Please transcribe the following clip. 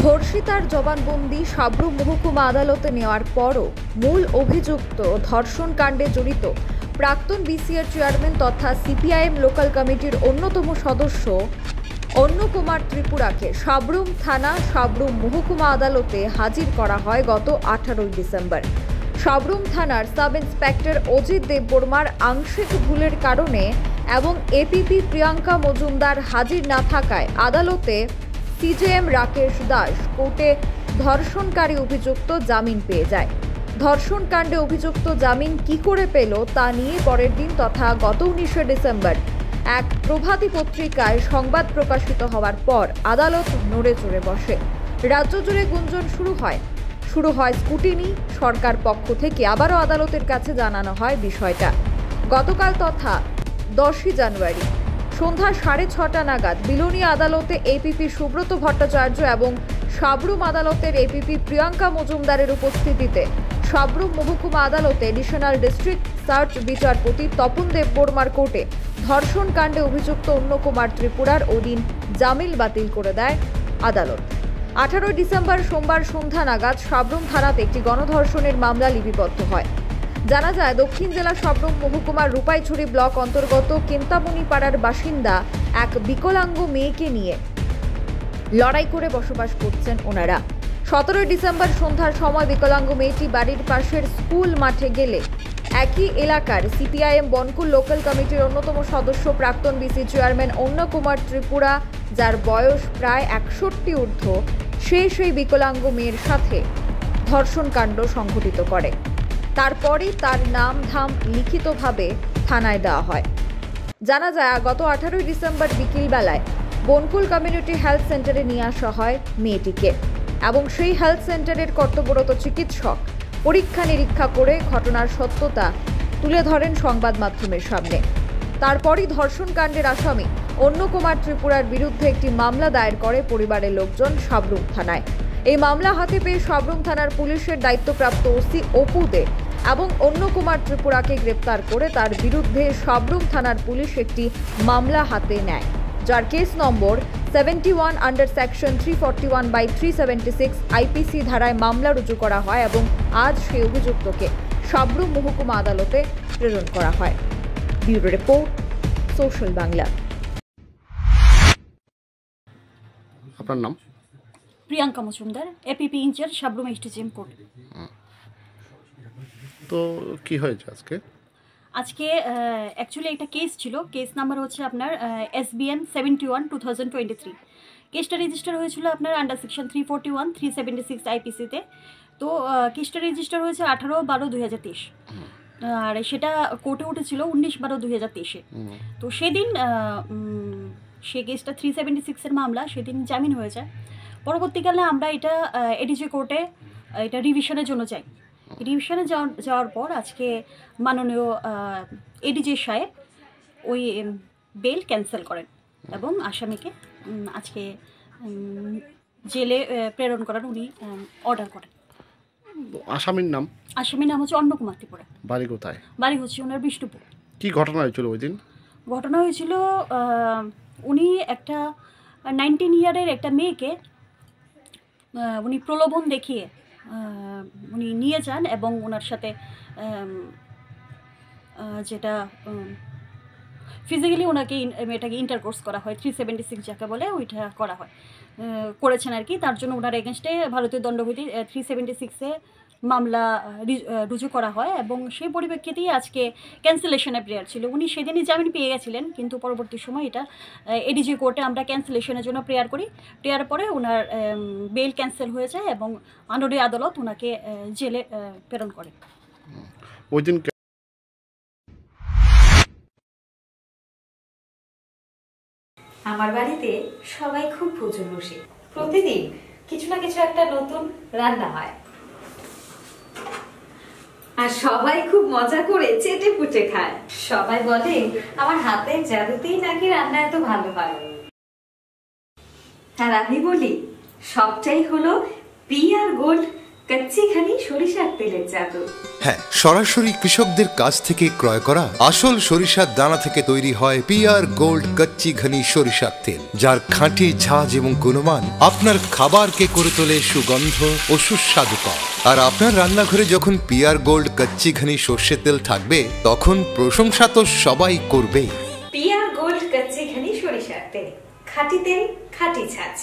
ধর্ষিতার জবানবন্দি সাবরুম মহকুমা আদালতে নেওয়ার পরও মূল অভিযুক্ত ধর্ষণ কাণ্ডে জড়িত প্রাক্তন বিসিএর চেয়ারম্যান তথা সিপিআইএম লোকাল কমিটির অন্যতম সদস্য অন্য কুমার ত্রিপুরাকে সাবরুম থানা সাবরুম মহকুমা আদালতে হাজির করা হয় গত 18 ডিসেম্বর। সাবরুম থানার সাব ইন্সপেক্টর অজিত দেববর্মার আংশিক ভুলের কারণে এবং এপিপি প্রিয়াঙ্কা মজুমদার হাজির না থাকায় আদালতে সিজেএম রাকেশ দাস কোর্টে ধর্ষণকারী অভিযুক্ত জামিন পেয়ে যায়। ধর্ষণ কাণ্ডে অভিযুক্ত জামিন কি করে পেল তা নিয়ে পরের দিন তথা গত 19 ডিসেম্বর এক প্রভাতী পত্রিকায় সংবাদ প্রকাশিত হওয়ার পর আদালত নড়ে চড়ে বসে। রাজ্য জুড়ে গুঞ্জন শুরু হয় স্কুটিনি। সরকার পক্ষ থেকে আবারও আদালতের কাছে জানানো হয় বিষয়টা। গতকাল তথা 10 জানুয়ারি সন্ধ্যা 6:30 নাগাদ বিলোনিয়া আদালতে এপিপি সুব্রত ভট্টাচার্য এবং সাবরুম আদালতের এপিপি প্রিয়াঙ্কা মজুমদারের উপস্থিতিতে সাবরুম মহকুমা আদালতে এডিশনাল ডিস্ট্রিক্ট সার্চ বিচারপতি তপন দেববর্মার কোর্টে ধর্ষণ কাণ্ডে অভিযুক্ত অন্য কুমার ত্রিপুরার ওদিন জামিন বাতিল করে দেয় আদালত। 18 ডিসেম্বর সোমবার সন্ধ্যা নাগাদ সাবরুম থানাতে একটি গণধর্ষণের মামলা লিপিবদ্ধ হয়। জানা যায় দক্ষিণ জেলা সাবরুম মহকুমার রূপাইছড়ি ব্লক অন্তর্গত কেন্তামণি পাড়ার বাসিন্দা এক বিকলাঙ্গ মেয়েকে নিয়ে লড়াই করে বসবাস করছেন ওনারা। 17 ডিসেম্বর সন্ধ্যার সময় বিকলাঙ্গ মেয়েটি বাড়ির পাশের স্কুল মাঠে গেলে একই এলাকার সিপিআইএম বনকুল লোকাল কমিটির অন্যতম সদস্য প্রাক্তন বিসি চেয়ারম্যান অন্য কুমার ত্রিপুরা, যার বয়স প্রায় 61 ঊর্ধ্ব, সেই বিকলাঙ্গ মেয়ের সাথে ধর্ষণ কাণ্ড সংঘটিত করে। তারপরে তার নাম ধাম লিখিতভাবে থানায় দেওয়া হয়। জানা যায় গত 18 ডিসেম্বর বিকেলবেলায় বনকুল কমিউনিটি হেলথ সেন্টারে নিয়ে আসা হয় মেয়েটিকে এবং সেই হেলথ সেন্টারের কর্তব্যরত চিকিৎসক পরীক্ষা নিরীক্ষা করে ঘটনার সত্যতা তুলে ধরেন সংবাদ মাধ্যমের সামনে। তারপরই ধর্ষণ কাণ্ডের আসামি অন্য কুমার ত্রিপুরার বিরুদ্ধে একটি মামলা দায়ের করে পরিবারের লোকজন সাবরুম থানায়। এই মামলা হাতে পেয়ে সাবরুম থানার পুলিশের দায়িত্বপ্রাপ্ত ওসি অপু দে এবং অন্য কুমার ত্রিপুরাকে গ্রেপ্তার করে তার বিরুদ্ধে সাবরুম থানার পুলিশ একটি মামলা হাতে নেয়, যার case number 71 under section 341/376 IPC ধারায় মামলা রুজু করা হয় এবং আজ সেই অভিযুক্তকে সাবরুম মহকুমা আদালতে প্রেরণ করা হয়। Bureau report, social Bangla. আপনার নাম? Priyanka Majumdar, APP incharge, Sabroom SDGM court. তো কি হয়েছে আজকে? আজকে অ্যাকচুয়ালি একটা কেস ছিল। কেস নাম্বার হচ্ছে আপনার SBN 71/2023। কেসটা রেজিস্টার হয়েছিল আপনার আন্ডার সেকশন 341 376 আইপিসিতে। তো কেসটা রেজিস্টার হয়েছে 18/12/2023 আর সেটা কোর্টে উঠেছিল 19/12/2023-এ। তো সেদিন সে কেসটা 376-এর মামলা, সেদিন জামিন হয়ে যায়। পরবর্তীকালে আমরা এটা এডিজি কোর্টে এটা রিভিশনের জন্য যাই। রিভিশনে যাওয়ার পর আজকে মাননীয় এডিজি সাহেব ওই বেল ক্যান্সেল করেন এবং আসামিকে আজকে জেলে প্রেরণ করার উনি অর্ডার করেন। আসামির নাম? আসামির নাম হচ্ছে অন্য কুমার ত্রিপুরা। বাড়ি কোথায়? বাড়ি হচ্ছে ওনার বিষ্ণুপুর। কি ঘটনা হয়েছিল ওই দিন? ঘটনা হয়েছিল উনি একটা 19 ইয়ারের একটা মেয়েকে উনি প্রলোভন দেখিয়ে উনি নিয়ে যান এবং ওনার সাথে যেটা ফিজিক্যালি ওনাকে মেয়েটাকে ইন্টারকোর্স করা হয়, 376 যাকে বলে ওইটা করা হয়, করেছেন আর কি। তার জন্য ওনার এগেনস্টে ভারতীয় দণ্ডবিধি 376-এ মামলা রুজু করা হয় এবং সেই পরিপ্রেক্ষিতেই আজকে ক্যান্সেলেশনের প্রেয়ার ছিল। উনি সেদিনই জামিন পেয়ে গেছিলেন, কিন্তু পরবর্তী সময় এটা এডিজি কোর্টে আমরা ক্যান্সেলেশনের জন্য প্রেয়ার করি। প্রেয়ার পরে ওনার বেল ক্যান্সেল হয়ে যায় এবং মাননীয় আদালত ওনাকে জেলে প্রেরণ করে। ওই দিন আমার বাড়িতে সবাই খুব প্রচুর বসে, প্রতিদিন কিছু না কিছু একটা নতুন রান্না হয় আর সবাই খুব মজা করে চেটে পুটে খায়। সবাই বলে আমার হাতের জাদুতেই নাকি রান্না এত ভালো হয়। আর আমি বলি সবটাই হলো PR গোল্ড কচ্চি ঘানি সরিষার তেলের জাদু। হ্যাঁ, সরাসরি কৃষকদের কাছ থেকে ক্রয় করা আসল সরিষার দানা থেকে তৈরি হয় পিআর গোল্ড কচ্চি ঘনি সরিষার তেল, যার খাঁটি ঝাঁজ এবং গুণমান আপনার খাবারকে করে তোলে সুগন্ধ ও সুস্বাদুকর। আর আপনার রান্নাঘরে যখন পিআর গোল্ড কচ্চি ঘনি সর্ষের তেল থাকবে, তখন প্রশংসা তো সবাই করবেই। পিআর গোল্ড কচ্চি ঘনি সরিষার তেল, খাঁটি তেল, খাঁটি ছাঁচ।